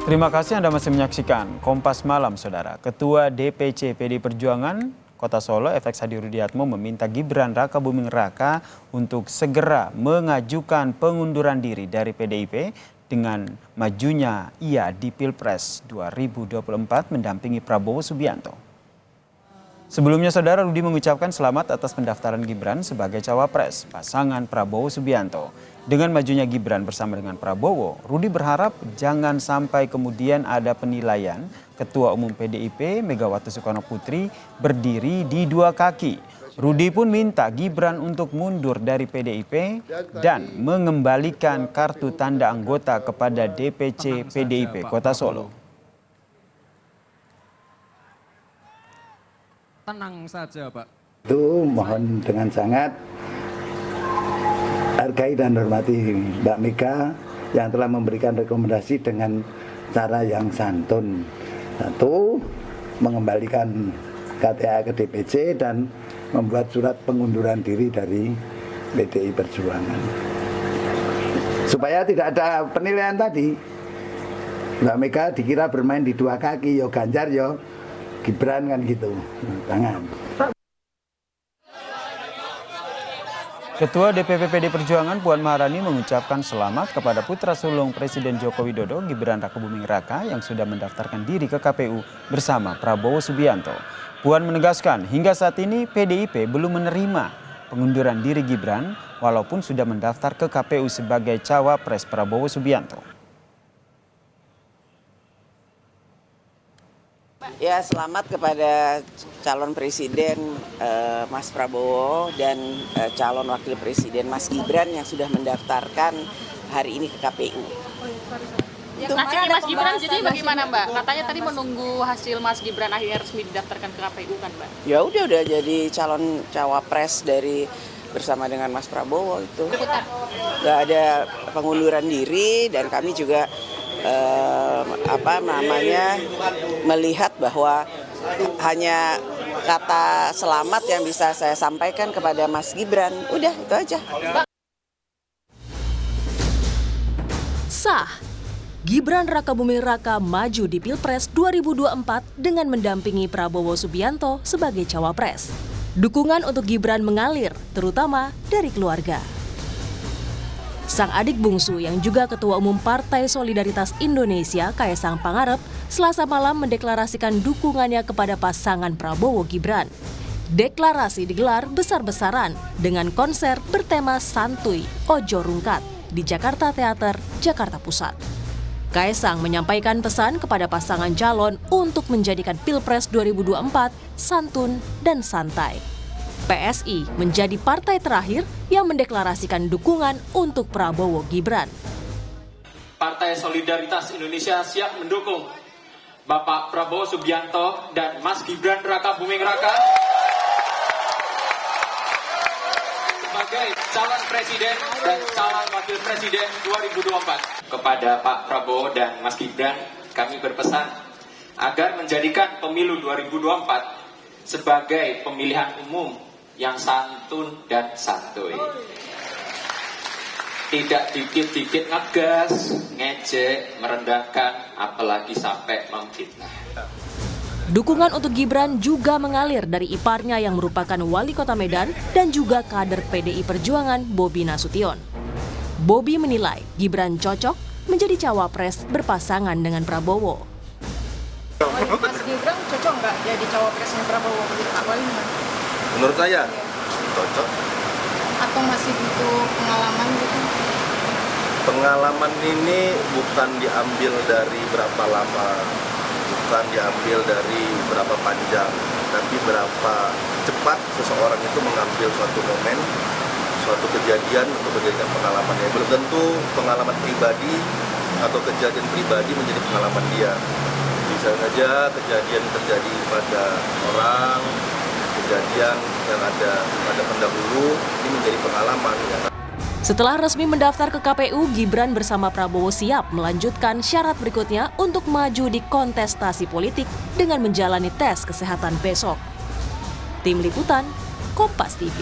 Terima kasih Anda masih menyaksikan Kompas Malam, Saudara. Ketua DPC PD Perjuangan Kota Solo, FX Hadi Rudiatmo, meminta Gibran Rakabuming Raka untuk segera mengajukan pengunduran diri dari PDIP dengan majunya ia di Pilpres 2024 mendampingi Prabowo Subianto. Sebelumnya, Saudara, Rudi mengucapkan selamat atas pendaftaran Gibran sebagai cawapres pasangan Prabowo Subianto. Dengan majunya Gibran bersama dengan Prabowo, Rudi berharap jangan sampai kemudian ada penilaian Ketua Umum PDIP Megawati Soekarno Putri berdiri di dua kaki. Rudi pun minta Gibran untuk mundur dari PDIP dan mengembalikan kartu tanda anggota kepada DPC PDIP Kota Solo. Tenang saja, Pak. Itu mohon dengan sangat hargai dan hormati Mbak Mega yang telah memberikan rekomendasi dengan cara yang santun. Satu, mengembalikan KTA ke DPC dan membuat surat pengunduran diri dari PDI Perjuangan. Supaya tidak ada penilaian tadi. Mbak Mega dikira bermain di dua kaki, yo Ganjar yo Gibran kan gitu. Tangan. Ketua DPP PD Perjuangan Puan Maharani mengucapkan selamat kepada putra sulung Presiden Joko Widodo, Gibran Rakabuming Raka, yang sudah mendaftarkan diri ke KPU bersama Prabowo Subianto. Puan menegaskan hingga saat ini PDIP belum menerima pengunduran diri Gibran walaupun sudah mendaftar ke KPU sebagai cawapres Prabowo Subianto. Ya, selamat kepada calon presiden Mas Prabowo dan calon wakil presiden Mas Gibran yang sudah mendaftarkan hari ini ke KPU. Nasibnya Mas Gibran jadi bagaimana, Mbak? Katanya tadi menunggu hasil Mas Gibran akhirnya resmi didaftarkan ke KPU kan, Mbak? Ya udah jadi calon cawapres dari bersama dengan Mas Prabowo itu. Gak ada pengunduran diri dan kami juga melihat bahwa hanya kata selamat yang bisa saya sampaikan kepada Mas Gibran. Udah, itu aja. Sah, Gibran Rakabuming Raka maju di Pilpres 2024 dengan mendampingi Prabowo Subianto sebagai cawapres. Dukungan untuk Gibran mengalir, terutama dari keluarga. Sang adik bungsu yang juga Ketua Umum Partai Solidaritas Indonesia, Kaesang Pangarep, Selasa malam mendeklarasikan dukungannya kepada pasangan Prabowo Gibran. Deklarasi digelar besar-besaran dengan konser bertema Santuy Ojo Rungkat di Jakarta Theater, Jakarta Pusat. Kaesang menyampaikan pesan kepada pasangan calon untuk menjadikan Pilpres 2024 santun dan santai. PSI menjadi partai terakhir yang mendeklarasikan dukungan untuk Prabowo Gibran. Partai Solidaritas Indonesia siap mendukung Bapak Prabowo Subianto dan Mas Gibran Rakabuming Raka sebagai calon presiden dan calon wakil presiden 2024. Kepada Pak Prabowo dan Mas Gibran, kami berpesan agar menjadikan pemilu 2024 sebagai pemilihan umum yang santun dan santuy. Tidak dikit-dikit ngegas, ngejek, merendahkan, apalagi sampai memfitnah. Dukungan untuk Gibran juga mengalir dari iparnya yang merupakan wali kota Medan dan juga kader PDI Perjuangan Bobi Nasution. Bobi menilai Gibran cocok menjadi cawapres berpasangan dengan Prabowo. Mas Gibran cocok nggak jadi cawapresnya Prabowo begitu Pak Wali? Menurut saya cocok. Atau masih butuh pengalaman gitu? Pengalaman ini bukan diambil dari berapa lama, bukan diambil dari berapa panjang, tapi berapa cepat seseorang itu mengambil suatu momen, suatu kejadian untuk menjadikan pengalamannya. Belum tentu pengalaman pribadi atau kejadian pribadi menjadi pengalaman dia. Bisa saja kejadian terjadi pada orang, kejadian yang ada pada pendahulu ini menjadi pengalaman. Setelah resmi mendaftar ke KPU, Gibran bersama Prabowo siap melanjutkan syarat berikutnya untuk maju di kontestasi politik dengan menjalani tes kesehatan besok. Tim Liputan, Kompas TV.